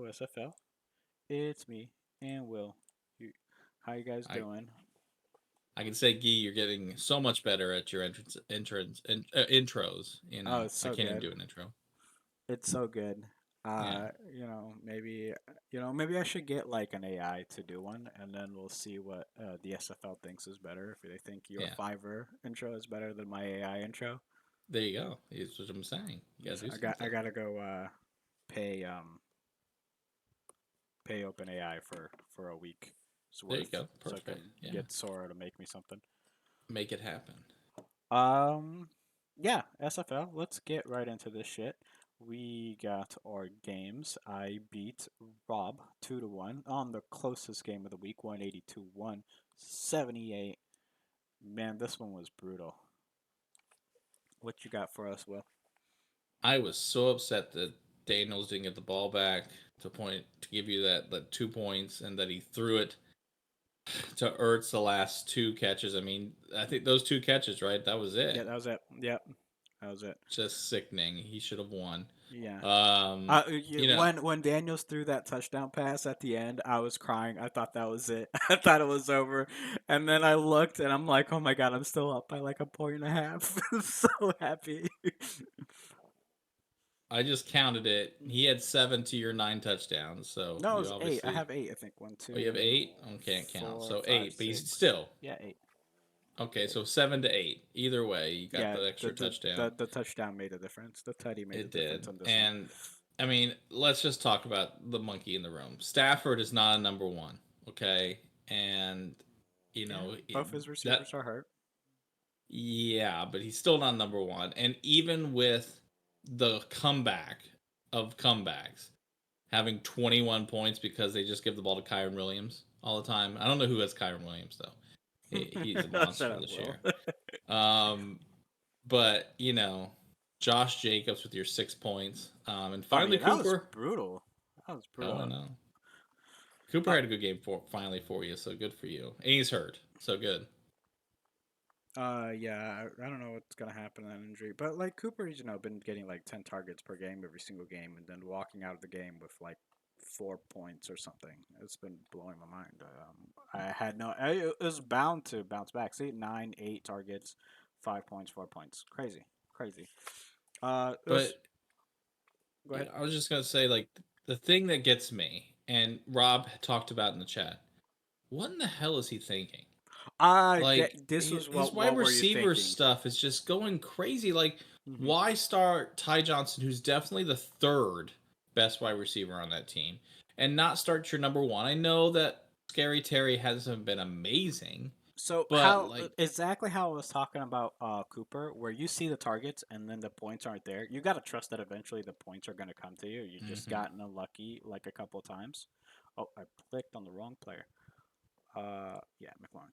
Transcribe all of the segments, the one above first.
SFL. It's me and Will. You, how you guys I doing? I can say, Gee, you're getting so much better at your intros. Oh, it's I so can't even good. do an intro. It's so good. Yeah, Maybe I should get like an AI to do one, and then we'll see what the SFL thinks is better. If they think your yeah. Fiverr intro is better than my AI intro, There you go. That's what I'm saying. You gotta do I something. gotta go pay pay OpenAI for a week's There you worth go. so I can Perfect. Yeah, get Sora to make me something. make it happen. Um, yeah, SFL. Let's get right into this shit. We got our games. I beat Rob 2-1 on the closest game of the week, 182 178. Man, this one was brutal. What you got for us, Will? I was so upset that Daniels didn't get the ball back to give you that 2 points, and that he threw it to Ertz the last two catches. I mean, I think those two catches, right? That was Yeah, it. that was it. Yep, that was it. Just sickening. He should have won. Yeah. Um, you know, When Daniels threw that touchdown pass at the end, I was crying. I thought that was it. I thought it was over. And then I looked and I'm like, oh my god, I'm still up by like a point and a half. I'm so happy. I just counted it. He had seven to your nine touchdowns. So No, it you was eight. I obviously. have eight, I think. One, Oh, you have two, eight? I can't count. four, So five, eight, but he's six. still. Yeah, eight. Okay, Eight. so 7-8. Either way, you got Yeah, the extra touchdown. the touchdown made a difference. The tutty made a It difference did. on this one. And, I mean, let's just talk about the monkey in the room. Stafford is not a number one, okay? And, you Yeah, know, both his that, receivers are hurt. yeah, but he's still not number one. And even with the comeback of comebacks, having 21 points because they just give the ball to Kyron Williams all the time. I don't know who has Kyron Williams though. He's a Shut monster up, this Will. year. Um, but Josh Jacobs with your 6 points, and Oh finally yeah, that was Cooper. brutal. That was Oh, I brutal. know. Cooper Uh, had a good game for you, so good for you. And he's hurt, so good. yeah, I don't know what's gonna happen in that injury, but like Cooper's, been getting like 10 targets per game every single game, and then walking out of the game with like 4 points or something. It's been blowing my mind. I had no, it was bound to bounce back. See, 9, 8 targets, 5 points, 4 points. Crazy, crazy. It was. But Go ahead. I was just gonna say, like, the thing that gets me, and Rob talked about in the chat. What in the hell is he thinking? Like This was his wide what were you receiver thinking? stuff is just going crazy. Like, Hmm. why start Ty Johnson, who's definitely the third best wide receiver on that team, and not start your number one? I know that Scary Terry hasn't been amazing, So but how like, exactly how I was talking about Cooper, where you see the targets and then the points aren't there, you gotta trust that eventually the points are gonna come to you. You just mhm. gotten unlucky like a couple of times. Oh, I clicked on the wrong player. Yeah, McLaurin.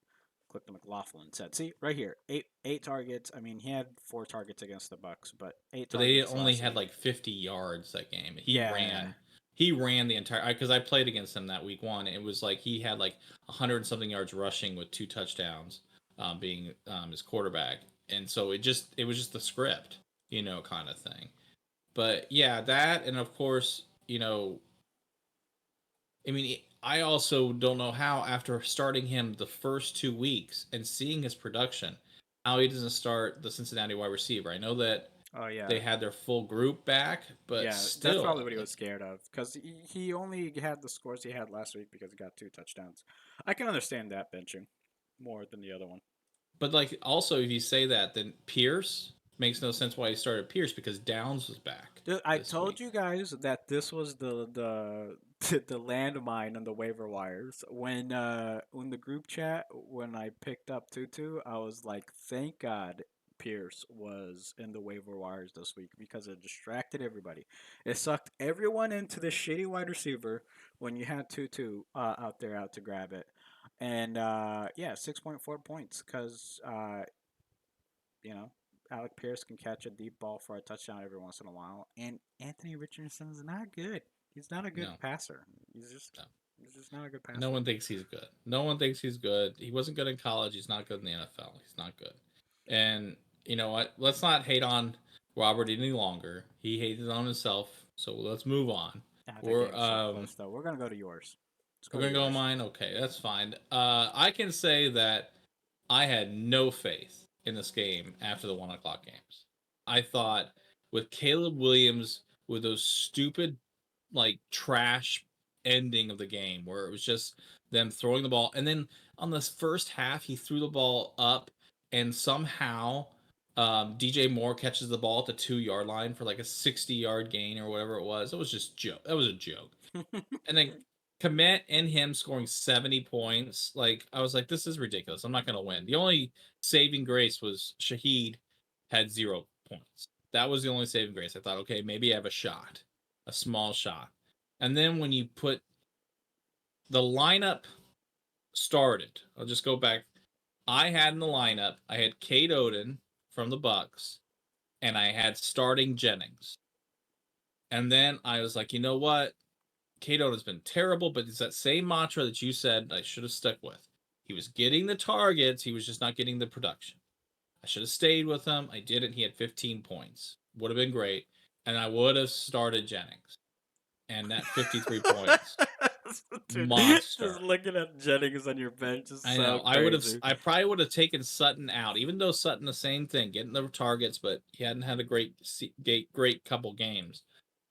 Clicked on McLaughlin. Said, see right here, eight targets. I mean, he had 4 targets against the Bucks, but eight But they targets only last had week. like 50 yards that game. Yeah. He ran the entire because I played against him that week one. It was like he had like 100 something yards rushing with two touchdowns, being his quarterback, and so it was just the script, kind of thing. But yeah, that, and of course, I mean, I also don't know how, after starting him the first 2 weeks and seeing his production, how he doesn't start the Cincinnati wide receiver. I know that Oh they yeah. had their full group back, but Yeah, that's probably still, what he was like, scared of because he only had the scores he had last week because he got 2 touchdowns. I can understand that benching more than the other one. also, if you say that, then Pierce makes no sense why he started Pierce, because Downs was back Dude, I this told you week. guys that this was the the landmine on the waiver wires. When the group chat when I picked up Tutu, I was like, thank God Pierce was in the waiver wires this week because it distracted everybody. It sucked everyone into the shitty wide receiver when you had Tutu out there out to grab it. And yeah, 6.4 points because you know, Alec Pierce can catch a deep ball for a touchdown every once in a while, and Anthony Richardson's not good. He's not a good No, passer. He's just no. he's just not a good No passer. one thinks he's good. No one thinks he's good. He wasn't good in college. He's not good in the NFL. He's not good. And you know what? Let's not hate on Robert any longer. He hated on himself. So let's move on. Ah, that We're game's so close though. We're gonna go to yours. Let's we're go to gonna go on yours. mine. Okay, that's fine. I can say that I had no faith in this game after the 1 o'clock games. I thought with Caleb Williams with those stupid like trash ending of the game where it was just them throwing the ball and then on this first half he threw the ball up and somehow DJ Moore catches the ball at the 2 yard line for like a 60-yard gain or whatever it was. It was just joke. That was a joke. And then Komet and him scoring 70 points. Like I was like, this is ridiculous. I'm not gonna win. The only saving grace was Shahid had 0 points. That was the only saving grace. I thought, okay, maybe I have a shot, a small shot. And then when you put the lineup started, I'll just go back. I had in the lineup, I had Kate Oden from the Bucks, and I had starting Jennings. And then I was like, you know what? Cato has been terrible, but it's that same mantra that you said I should have stuck with. He was getting the targets, he was just not getting the production. I should have stayed with him. I didn't. He had 15 points. Would have been great. And I would have started Jennings. And that 53 points. Dude, just Monster. looking at Jennings on your bench is I so know. crazy. I probably would have taken Sutton out, even though Sutton the same thing, getting the targets, but he hadn't had a great couple games.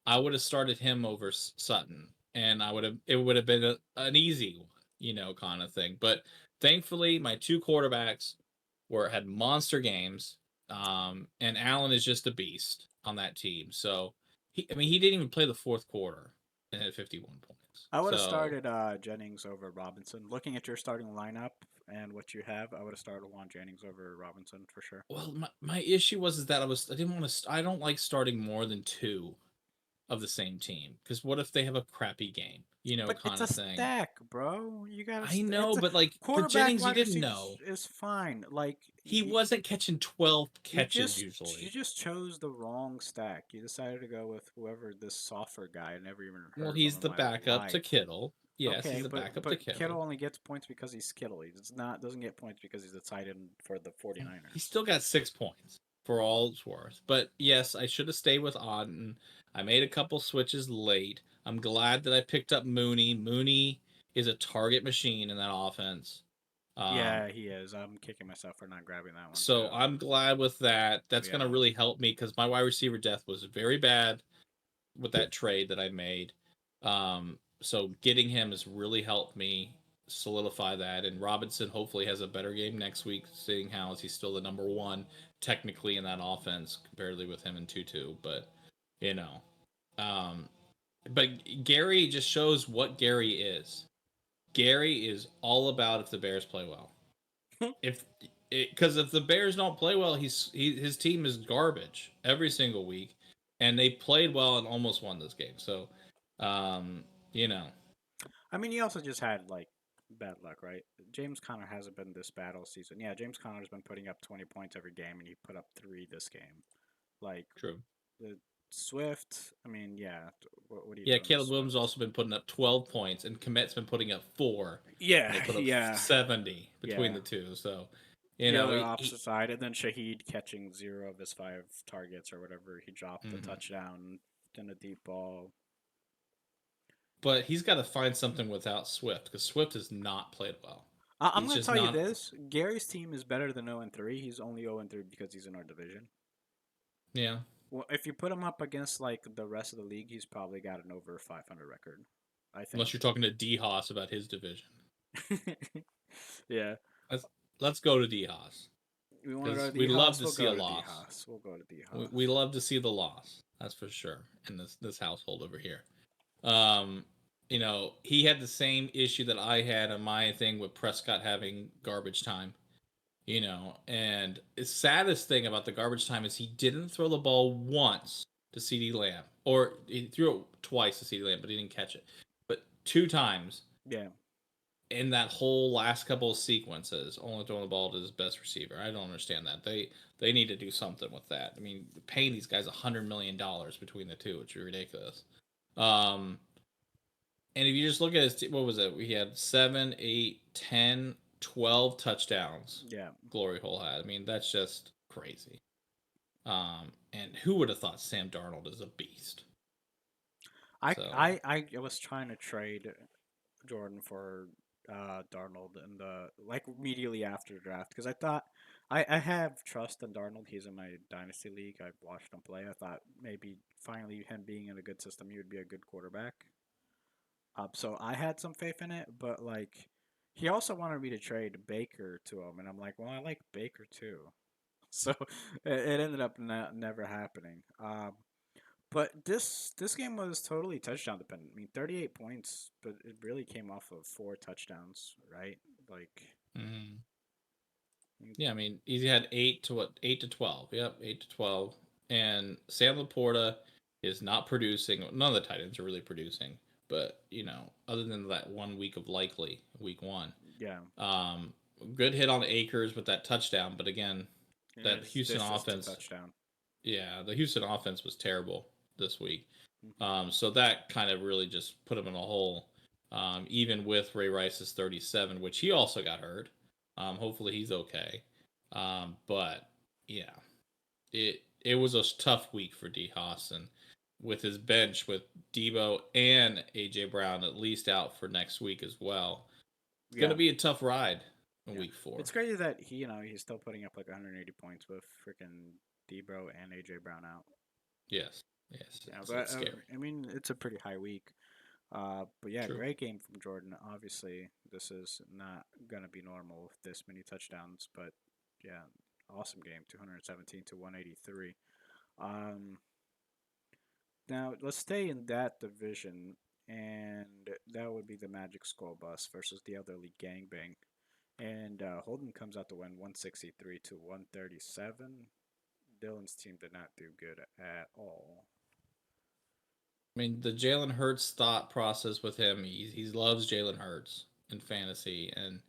I would have started him over Sutton, and it would have been an easy one, kind of thing. But thankfully, my two quarterbacks were had monster games, and Allen is just a beast on that team. So he didn't even play the fourth quarter and had 51 points. I would have So started Jennings over Robinson. Looking at your starting lineup and what you have, I would have started Juan Jennings over Robinson for sure. well, my issue was is that I didn't want to I don't like starting more than two of the same team because what if they have a crappy game, But it's kind a of thing. stack, bro. You gotta. I know, It's a but like for quarterback, Jennings, you wide didn't receivers know. is fine. Like He wasn't catching 12 you catches just you usually. just chose the wrong stack. You decided to go with whoever this softer guy. I never even Well, heard of him he's in the my backup to life. Kittle. Yes, Okay, he's the but backup to Kittle Kittle. only gets points because he's Kittle. He doesn't get points because he's the tight end for the He 49ers. still got 6 points for all it's worth. But yes, I should have stayed with Auden. I made a couple switches late. I'm glad that I picked up Mooney. Mooney is a target machine in that offense. Um, Yeah, he is. I'm kicking myself for not grabbing that one so too. I'm glad with that. That's going to Yeah. really help me because my wide receiver death was very bad with that trade that I made. So getting him has really helped me solidify that. And Robinson hopefully has a better game next week, seeing how he's still the number one technically in that offense comparatively with him and Tutu. But you know, um, but Gary just shows what Gary is. Gary is all about if the Bears play well. If because if the Bears don't play well, his team is garbage every single week, and they played well and almost won this game. So, um, you know, I mean, he also just had like bad luck, right? James Conner hasn't been this bad all season. Yeah, James Conner's been putting up 20 points every game, and he put up three this game. Like true. the Swift, I mean, yeah. What are you Yeah, doing with Caleb Williams Swift? also been putting up 12 points, and Komet's been putting up four, and they Yeah, put up yeah, 70 between yeah. the two. So, The other he opposite side, and then Shahid catching zero of his five targets or whatever. He dropped the mhm. touchdown, then a deep ball. But he's got to find something without Swift because Swift has not played well. I'm He's going to just tell you not. this: Gary's team is better than 0-3. He's only 0-3 because he's in our division. Yeah, Well, if you put him up against like the rest of the league, he's probably got an over 500 record. I unless think. you're talking to D Haas about his division. Yeah. Let's let's go to D Haas. We want to go Because to we D love Haas. to We'll see go a to D loss. Haas. We'll go to D We Haas. love to see the loss. That's for sure in this household over here. Um, he had the same issue that I had on my thing with Prescott having garbage time. And the saddest thing about the garbage time is he didn't throw the ball once to CD Lamb, or he threw it twice to CD Lamb, but he didn't catch it. But two times Yeah. in that whole last couple of sequences, only throwing the ball to his best receiver. I don't understand that. They need to do something with that. I mean, paying these guys $100 million between the two, which is ridiculous. Um, and if you just look at what was it? We had 7, 8, 10, 12 touchdowns. Yeah. Glory hole had. I mean, that's just crazy. And who would have thought Sam Darnold is a beast? So I was trying to trade Jordan for Darnold in the like immediately after the draft because I thought I have trust in Darnold. He's in my dynasty league. I've watched him play. I thought maybe finally him being in a good system, he would be a good quarterback. So I had some faith in it, but like he also wanted me to trade Baker to him, and I'm like, well, I like Baker too. So it ended up never happening. But this game was totally touchdown dependent. I mean, 38 points, but it really came off of four touchdowns, right? Like, mhm. you- Yeah, I mean, he had 8 to 12. Yep, 8 to 12. And Sam Laporta is not producing. None of the tight ends are really producing, but other than that 1 week of likely week one, yeah, um, good hit on Akers with that touchdown. But again, that Houston this is the offense, touchdown. yeah, the Houston offense was terrible this week. Hmm. So that kind of really just put him in a hole. Even with Ray Rice's 37, which he also got hurt. Hopefully he's okay. But yeah, it was a tough week for D Haas, and with his bench with Debo and AJ Brown at least out for next week as well. It's gonna Yeah, be a tough ride in yeah. week four. It's crazy that he's still putting up like 180 points with freaking Debro and AJ Brown out. Yes, yes, Yeah, but it's scary. I mean, it's a pretty high week. But yeah, True. great game from Jordan. Obviously, this is not gonna be normal with this many touchdowns, but yeah, awesome game, 217 to 183. Um, Now let's stay in that division, and that would be the Magic School Bus versus the Elderly Gangbang. And Holden comes out to win 163 to 137. Dylan's team did not do good at all. I mean, the Jalen Hurts thought process with him, he loves Jalen Hurts in fantasy and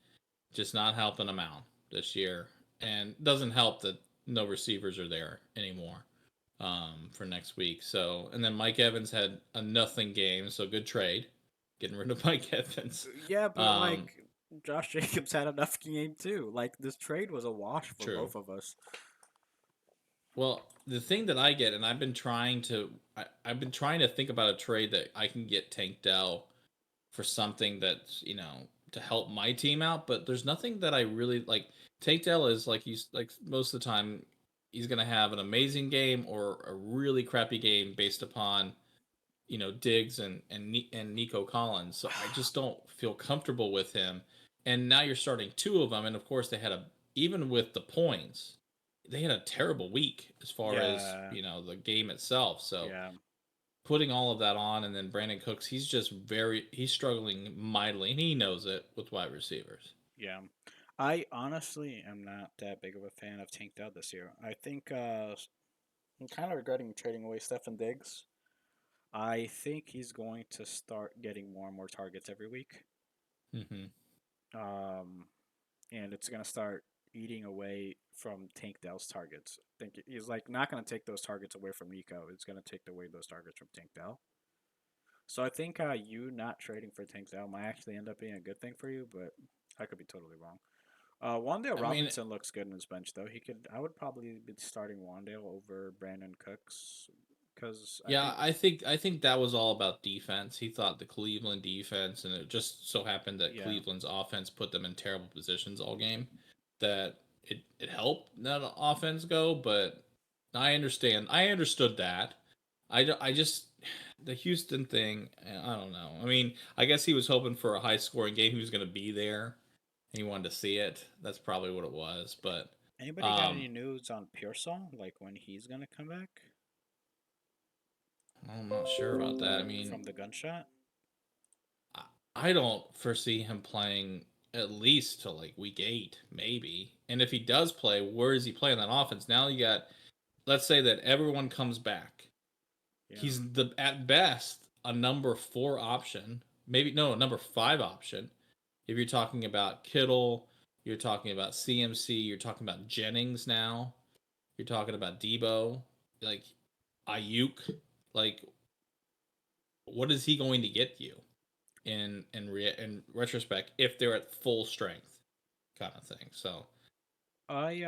just not helping him out this year. And doesn't help that no receivers are there anymore for next week. So, and then Mike Evans had a nothing game, so good trade, getting rid of Mike Evans. Yeah, but Um, like Josh Jacobs had enough game too. Like this trade was a wash for True. both of us. Well, the thing that I get, and I've been trying to think about a trade that I can get Tank Dell for something that's to help my team out, but there's nothing that I really like. Tank Dell is like he's like most of the time he's gonna have an amazing game or a really crappy game based upon Diggs and Nico Collins. So I just don't feel comfortable with him. And now you're starting two of them, and of course they had a even with the points, they had a terrible week as far as Yeah, the game itself. So yeah, putting all of that on, and then Brandon Cooks, he's struggling mightily, and he knows it with wide receivers. yeah. I honestly am not that big of a fan of Tank Dell this year. I think I'm kind of regretting trading away Stefan Diggs. I think he's going to start getting more and more targets every week. Mm-hmm. Um, and it's going to start eating away from Tank Dell's targets. I think he's like not going to take those targets away from Nico. It's going to take away those targets from Tank Dell. So I think you not trading for Tank Dell might actually end up being a good thing for you, but I could be totally wrong. Wandale I mean, Robinson looks good in his bench though. He could. I would probably be starting Wandale over Brandon Cooks because I yeah, think I think that was all about defense. He thought the Cleveland defense, and it just so happened that yeah. Cleveland's offense put them in terrible positions all game. That it helped that offense go, but I understand. I understood that. I just the Houston thing. I don't know. I mean, I guess he was hoping for a high scoring game. He was going to be there, and he wanted to see it. That's probably what it was. But Anybody got um, any news on Pearsall? Like when he's gonna come back I'm not sure about that. I mean, from the gunshot? I don't foresee him playing at least till like week 8, maybe. And if he does play, where is he playing that offense? Now you got, let's say that everyone comes back. Yeah. He's the at best a number 4 option, maybe no, a number 5 option. If you're talking about Kittle, you're talking about CMC, you're talking about Jennings now, you're talking about Debo, like Ayuk, like what is he going to get you? In retrospect if they're at full strength kind of thing. So I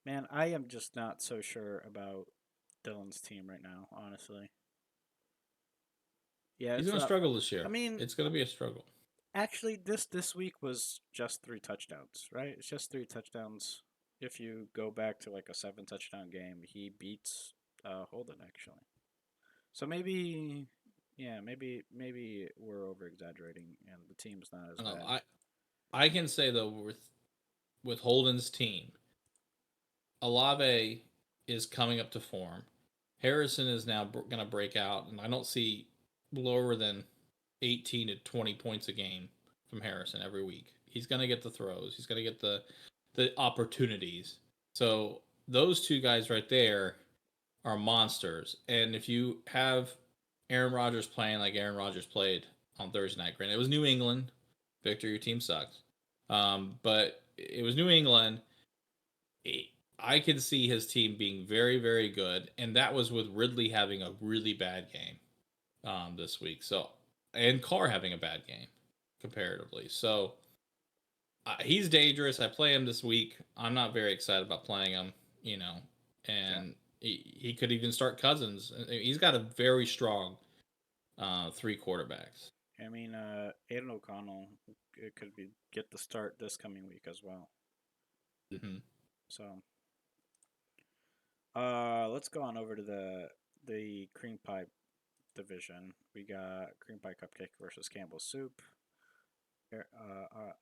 man, I am just not so sure about Dylan's team right now, honestly. Yeah, He's it's going to up. struggle this I year. mean, It's going to be a struggle. actually, this week was just 3 touchdowns, right? It's just 3 touchdowns. If you go back to like a 7 touchdown game, he beats Holden actually. So maybe, yeah, maybe we're over exaggerating, and the team's not as bad. I can say though with Holden's team, Olave is coming up to form. Harrison is now going to break out, and I don't see lower than 18 to 20 points a game from Harrison every week. He's going to get the throws. He's going to get the opportunities. So those two guys right there are monsters. And if you have Aaron Rodgers playing like Aaron Rodgers played on Thursday night, granted it was New England. Victor, your team sucks. But it was New England. I can see his team being very, very good, and that was with Ridley having a really bad game this week. So, and Carr having a bad game comparatively. So, he's dangerous. I play him this week. I'm not very excited about playing him. You know, Yeah, and he could even start Cousins. He's got a very strong three quarterbacks. I mean, Aiden O'Connell it could be get the start this coming week as well. Mm-hmm. So, let's go on over to the cream pie division. We got cream pie cupcake versus Campbell's soup.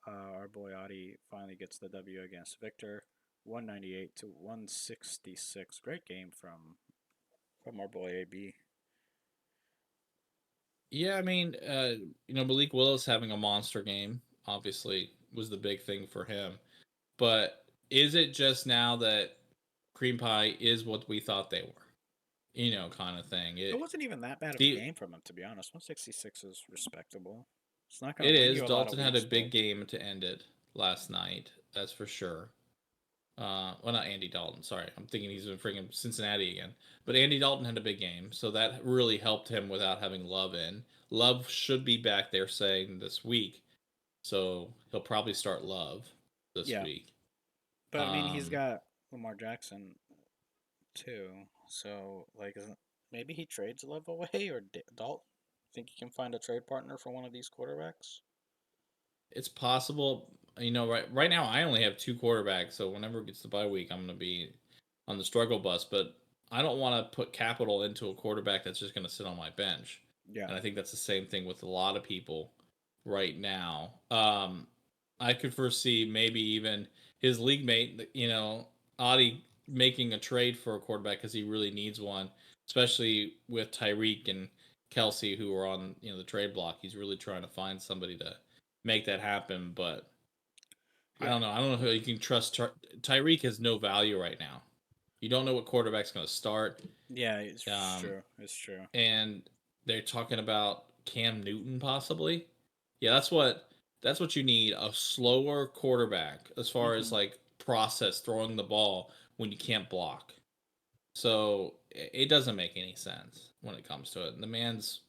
Our boy Adi finally gets the W against Victor, 198 to 166. Great game from our boy AB. Yeah, I mean, Malik Willis having a monster game obviously was the big thing for him. But is it just now that cream pie is what we thought they were? Kind of thing. It wasn't even that bad of a The game from him, to be honest. 166 is respectable. It's not going it to win is. you a lot of Dalton had a weeks, big but game to end it last night. That's for sure. Well, not Andy Dalton. Sorry, I'm thinking he's in freaking Cincinnati again. But Andy Dalton had a big game, so that really helped him without having Love in. Love should be back there saying this week, so he'll probably start Love this yeah. week. But I mean, he's Um, got Lamar Jackson too. So like, isn't maybe he trades Love away or Dalton? Think he can find a trade partner for one of these quarterbacks? It's possible. Right now I only have two quarterbacks, so whenever it gets to bye week, I'm going to be on the struggle bus. But I don't want to put capital into a quarterback that's just going to sit on my bench, Yeah, and I think that's the same thing with a lot of people right now. I could foresee maybe even his league mate, Adi making a trade for a quarterback because he really needs one, especially with Tyreek and Kelsey who are on the trade block. He's really trying to find somebody to make that happen. But I yeah, don't know. I don't know who you can trust. Tyreek has no value right now. You don't know what quarterback's going to start. yeah. It's Um, true. It's true. and they're talking about Cam Newton possibly. Yeah, that's what you need, a slower quarterback as far as Hmm. like process throwing the ball when you can't block. So it doesn't make any sense when it comes to it. And the man's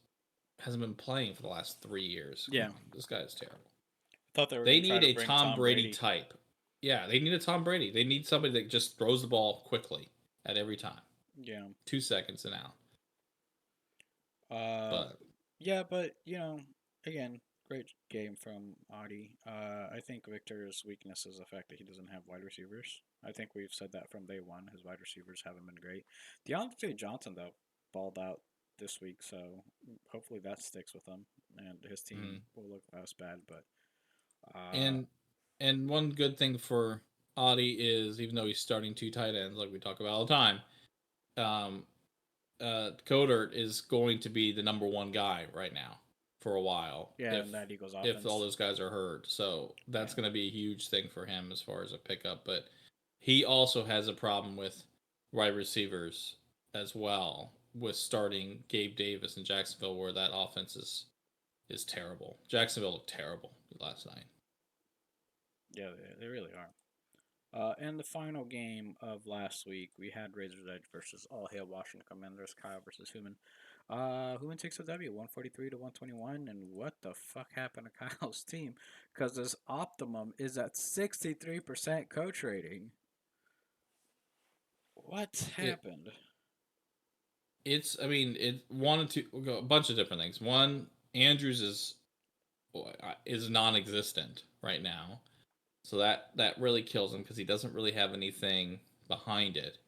hasn't been playing for the last 3 years. Come Yeah, on, this guy is terrible. thought they were They gonna try need to a bring Tom Tom Brady Brady. type. Yeah, they need a Tom Brady. They need somebody that just throws the ball quickly at every time. Yeah. 2 seconds and out. Uh, But yeah, but again, great game from Audi. I think Victor's weakness is the fact that he doesn't have wide receivers. I think we've said that from day one. His wide receivers haven't been great. Deontay Johnson though balled out this week, so hopefully that sticks with him, and his team mm, will look less bad. But uh, and and one good thing for Audie is even though he's starting two tight ends like we talk about all the time, um, Codert is going to be the number one guy right now for a while yeah, if and that Eagles if all offense. those guys are hurt. So Yeah, that's going to be a huge thing for him as far as a pickup. But he also has a problem with wide receivers as well with starting Gabe Davis in Jacksonville, where that offense is terrible. Jacksonville looked terrible last night. yeah, they really are. In the final game of last week, we had Razor's Edge versus All Hail Washington Commanders, Kyle versus Human. Human takes a W, 143 to 121. And what the fuck happened to Kyle's team? Because his optimum is at 63% coach rating. What It happened? it's I mean it one or two a bunch of different things. One, Andrews is non-existent right now, so that really kills him because he doesn't really have anything behind it.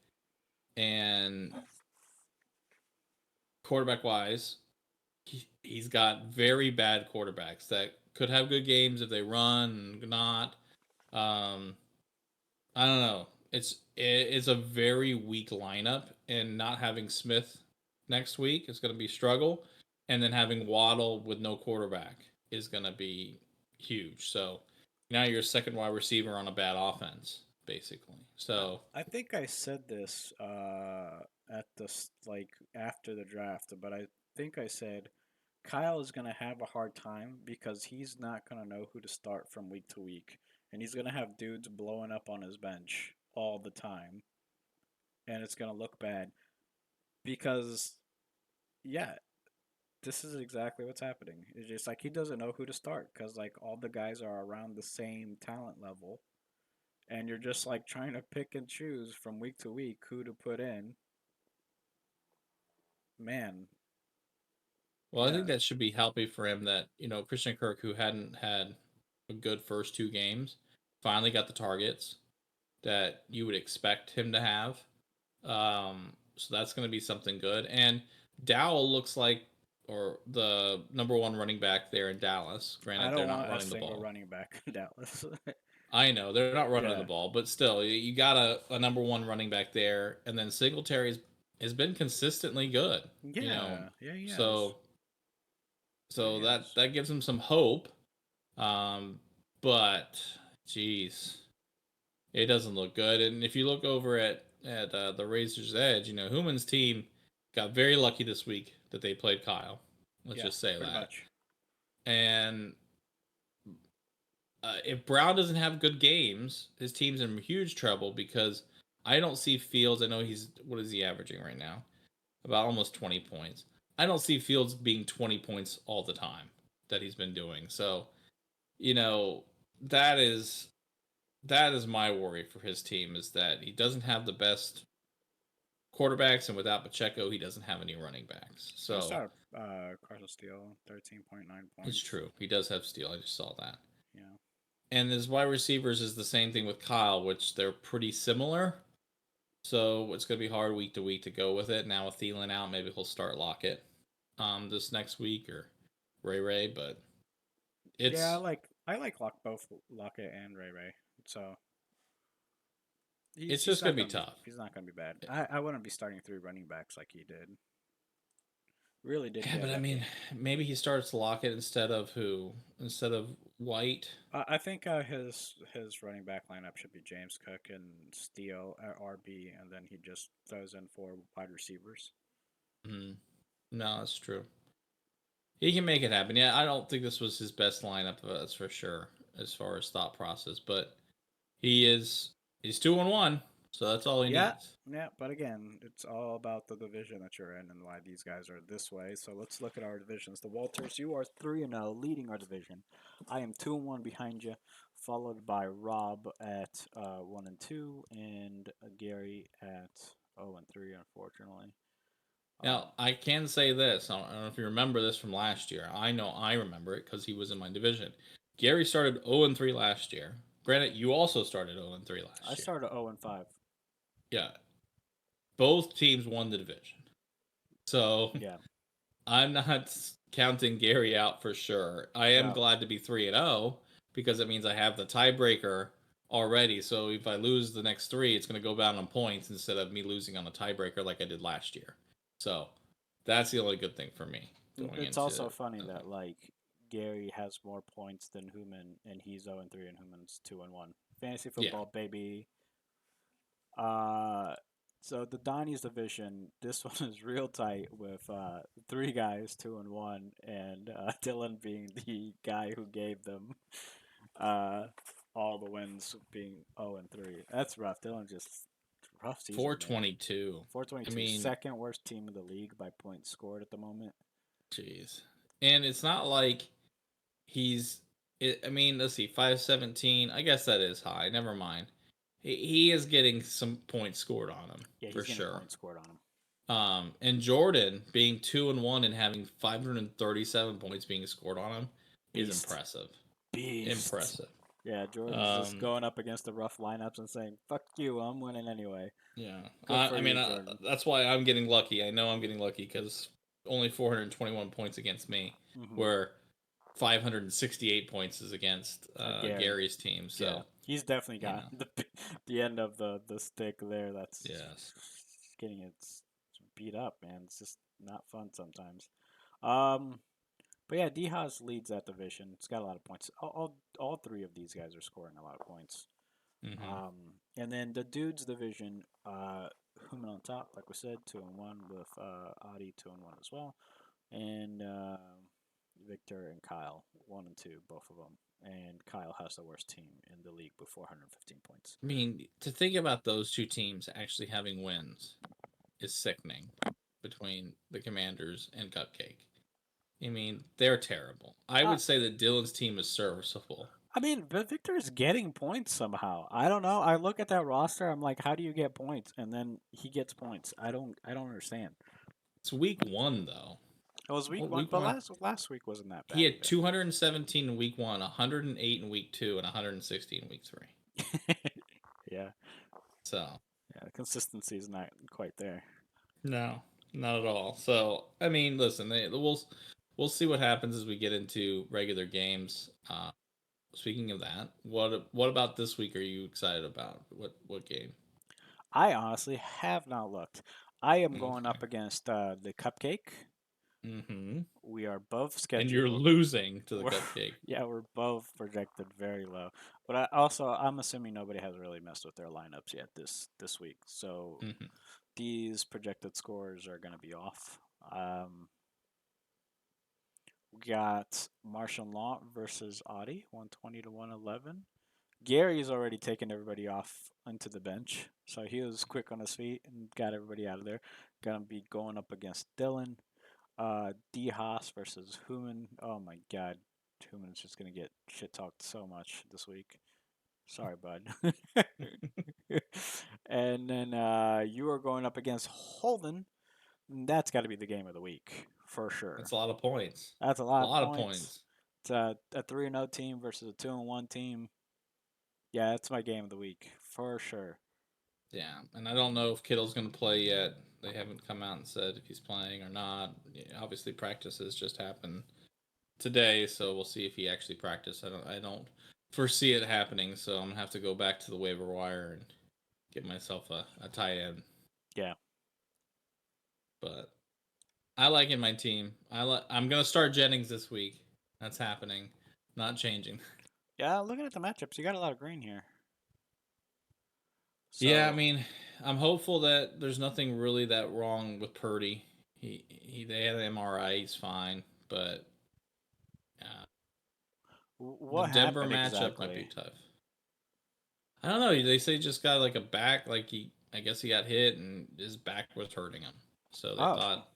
And quarterback wise, he's got very bad quarterbacks that could have good games if they run, not. Um, I don't know. It's a very weak lineup, and not having Smith next week is going to be struggle, and then having Waddle with no quarterback is going to be huge. So now you're second wide receiver on a bad offense, basically. So I think I said this at like after the draft, but I think I said Kyle is gonna have a hard time because he's not gonna know who to start from week to week, and he's gonna have dudes blowing up on his bench all the time, and it's gonna look bad because yeah, this is exactly what's happening. It's just like he doesn't know who to start because like all the guys are around the same talent level, and you're just like trying to pick and choose from week to week who to put in. Man, well, I think yeah, that should be healthy for him that, Christian Kirk, who hadn't had a good first two games, finally got the targets that you would expect him to have. So that's going to be something good. And Dowell looks like, or the number one running back there in Dallas. I Granted, they're don't not want a running the single ball. running back in Dallas. I know they're not running the Yeah, ball, but still, you got a number one running back there, and then Singletary has been consistently good. You know, yeah, yeah. He has. so Yeah, so he that has. that gives him some hope. Um, but geez, it doesn't look good. And if you look over at the Razor's Edge, Human's team got very lucky this week that they played Kyle. Let's Yeah, just say pretty that. much. And if Brown doesn't have good games, his team's in huge trouble because I don't see Fields. I know he's what is he averaging right now? About almost 20 points. I don't see Fields being 20 points all the time that he's been doing. So, you know, that is that is my worry for his team is that he doesn't have the best quarterbacks, and without Pacheco, he doesn't have any running backs. I So saw Carlos Steele, 13.9 it's points. true. He does have steal. I just saw that. Yeah. And his wide receivers is the same thing with Kyle, which they're pretty similar. So it's going to be hard week to week to go with it. Now with Thielen out, maybe he'll start Lockett this next week or Ray. But Yeah, it's I like both Lockett and Ray Ray. So it's he's just going not to be gonna be tough. bad. I wouldn't be starting three running backs like he did. Really did Yeah, get but I lucky. mean, maybe he starts Lockett instead of who? Instead of White. I think his running back lineup should be James Cook and Steele at RB, and then he just throws in four wide receivers. Mm, no, that's true. He can make it happen. Yeah, I don't think this was his best lineup. That's for sure, as far as thought process. But he's 2-1, so that's all he Yeah, needs. yeah, but again, it's all about the division that you're in and why these guys are this way. So let's look at our divisions. The Walters, you are 3-0, leading our division. I am 2-1 behind you, followed by Rob at 1-2, and Gary at 0-3. Unfortunately, Now, um, I can say this. I don't know if you remember this from last year. I know I remember it because he was in my division. Gary started 0-3 last year. Granted, you also started 0-3 I last year. started 0-5. Yeah, both teams won the division. So Yeah, I'm not counting Gary out for sure. I am no, glad to be 3-0 because it means I have the tiebreaker already. So if I lose the next three, it's going to go down on points instead of me losing on a tiebreaker like I did last year. So that's the only good thing for me going it's into. also funny that like Gary has more points than Human, and he's 0-3, and Human's 2-1. Fantasy Yeah, football, baby. Uh, so the Donnie's division, this one is real tight with three guys, 2-1, and Dylan being the guy who gave them uh, all the wins, being 0-3. That's rough. Dylan just rough season, man. 422. I 422, mean, second worst team in the league by points scored at the moment. jeez. And it's not like he's. I mean, let's see, 517. I guess that is high. Never mind. He is getting some points scored on him Yeah, for he's getting sure. points scored on him. And Jordan being 2-1 and having 537 points being scored on him is Beast. impressive. Beast. Impressive. Yeah, Jordan's just Um, going up against the rough lineups and saying, "Fuck you, I'm winning anyway." yeah. Good for I you, mean, Jordan. that's why I'm getting lucky. I know I'm getting lucky because only 421 points against me, Hmm. where 568 points is against Gary. Gary's team. Yeah, So, he's definitely you got know, the end of the stick there. That's yes. getting it beat up, man. It's just not fun sometimes. Um, but yeah, D Haas leads that division. It's got a lot of points. All three of these guys are scoring a lot of points. Hmm. And then the dudes division, Human on top, like we said, 2-1 with Adi 2-1 as well, and Victor and Kyle 1-2, both of them. And Kyle has the worst team in the league with 415 points. I mean, to think about those two teams actually having wins is sickening between the Commanders and Cupcake. I mean, they're terrible. I Uh, would say that Dylan's team is serviceable. I mean, but Victor is getting points somehow. I don't know. I look at that roster. I'm like, how do you get points? And then he gets points. I don't understand. It's week one though. It was week Well, one, week but one, last week wasn't that he bad had either. 217 in week one, 108 in week two, and 160 in week three. Yeah, So yeah. The consistency is not quite there. no, not at all. So I mean, listen, we'll see what happens as we get into regular games. Speaking of that, what about this week? Are you excited about what game? I honestly have not looked. I am going Okay. up against the Cupcake. Mm-hmm. We are both And you're scheduled. losing to the We're, cupcake. yeah, we're both projected very low. But I'm assuming nobody has really messed with their lineups yet this week. So Mm-hmm. these projected scores are going to be off. We got Martial Law versus Audi, 120 to 111. Gary's already taken everybody off onto the bench, so he was quick on his feet and got everybody out of there. Gonna be going up against Dylan. D Haas versus Human. Oh my God, Human's just gonna get shit talked so much this week. Sorry, bud. And then you are going up against Holden. That's got to be the game of the week for sure. That's a lot of points. That's a A lot of lot of points. points. It's a 3-0 team versus a 2-1 team. Yeah, that's my game of the week for sure. Yeah, and I don't know if Kittle's going to play yet. They haven't come out and said if he's playing or not. Yeah, obviously, practices just happened today, so we'll see if he actually practiced. I don't foresee it happening, so I'm gonna have to go back to the waiver wire and get myself a tight end. Yeah. But I like in my team. I'm gonna start Jennings this week. That's happening. Not changing. Yeah, looking at the matchups, you got a lot of green here. Yeah, I So, mean, I'm hopeful that there's nothing really that wrong with Purdy. They had an MRI, he's fine, but uh, the what Denver happened matchup might be exactly? tough. I don't know. They say he just got like a back, like I guess he got hit and his back was hurting him. So they Oh, thought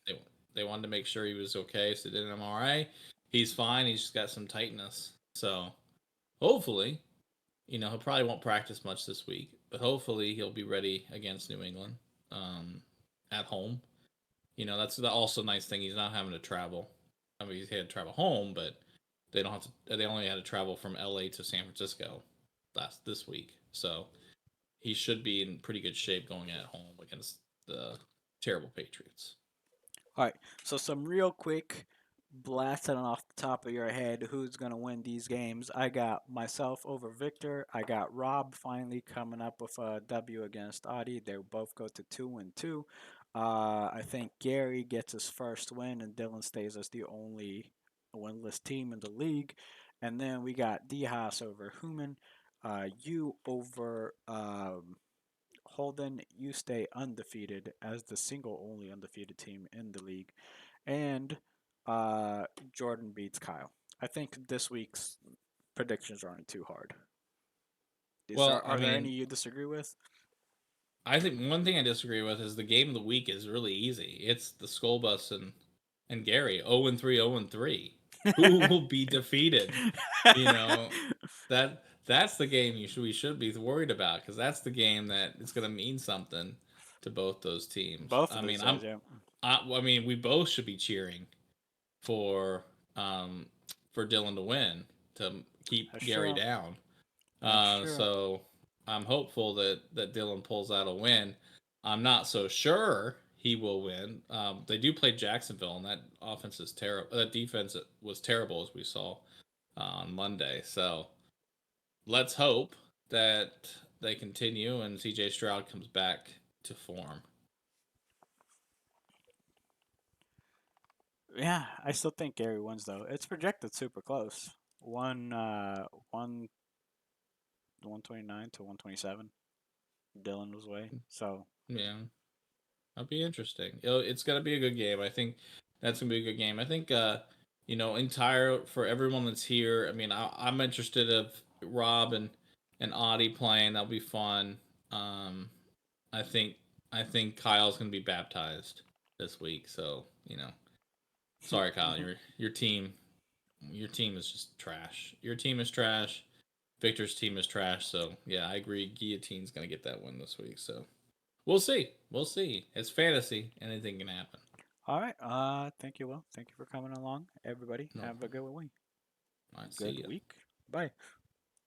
they wanted to make sure he was okay, so they did an MRI. He's fine. He's just got some tightness. So hopefully, he probably won't practice much this week, but hopefully he'll be ready against New England um, at home. That's the also nice thing. He's not having to travel. I mean, he had to travel home, but they don't have to. They only had to travel from LA to San Francisco this week, so he should be in pretty good shape going at home against the terrible Patriots. all right. So some real quick blasting off the top of your head who's going to win these games. I got myself over Victor. I got Rob finally coming up with a W against Audi. They both go to 2-2. I think Gary gets his first win and Dylan stays as the only winless team in the league. And then we got D Haas over Human. You over Holden, you stay undefeated as the single only undefeated team in the league. And Jordan beats Kyle. I think this week's predictions aren't too hard. Well, I Are there any mean, you disagree with? I think one thing I disagree with is the game of the week is really easy. It's the Skull Bus and Gary 0-3, 0-3. Who will be defeated? You know that's the game we should be worried about because that's the game that it's going to mean something. to both those teams. Both of those guys, yeah. I mean, we both should be cheering for um, for Dylan to win to keep That's Gary true. down. That's true. So I'm hopeful that Dylan pulls out a win. I'm not so sure he will win. They do play Jacksonville, and that offense is terrible. That defense was terrible, as we saw on Monday. So let's hope that they continue and CJ Stroud comes back to form. Yeah, I still think Gary wins though. It's projected super close. One 129 to 127. Dylan was way. So Yeah, that'll be interesting. It's gonna be a good game. I think that's gonna be a good game. I think entire for everyone that's here. I mean, I'm interested of Rob and Audie playing. That'll be fun. Um, I think I think Kyle's gonna be baptized this week. So sorry, Kyle. Your team is just trash. Your team is trash. Victor's team is trash. So yeah, I agree. Guillotine's gonna get that win this week. So we'll see. We'll see. It's fantasy. Anything can happen. all right. Thank you. Well, thank you for coming along, everybody. No Have a problem. good week. All right. See Good ya. week. Bye.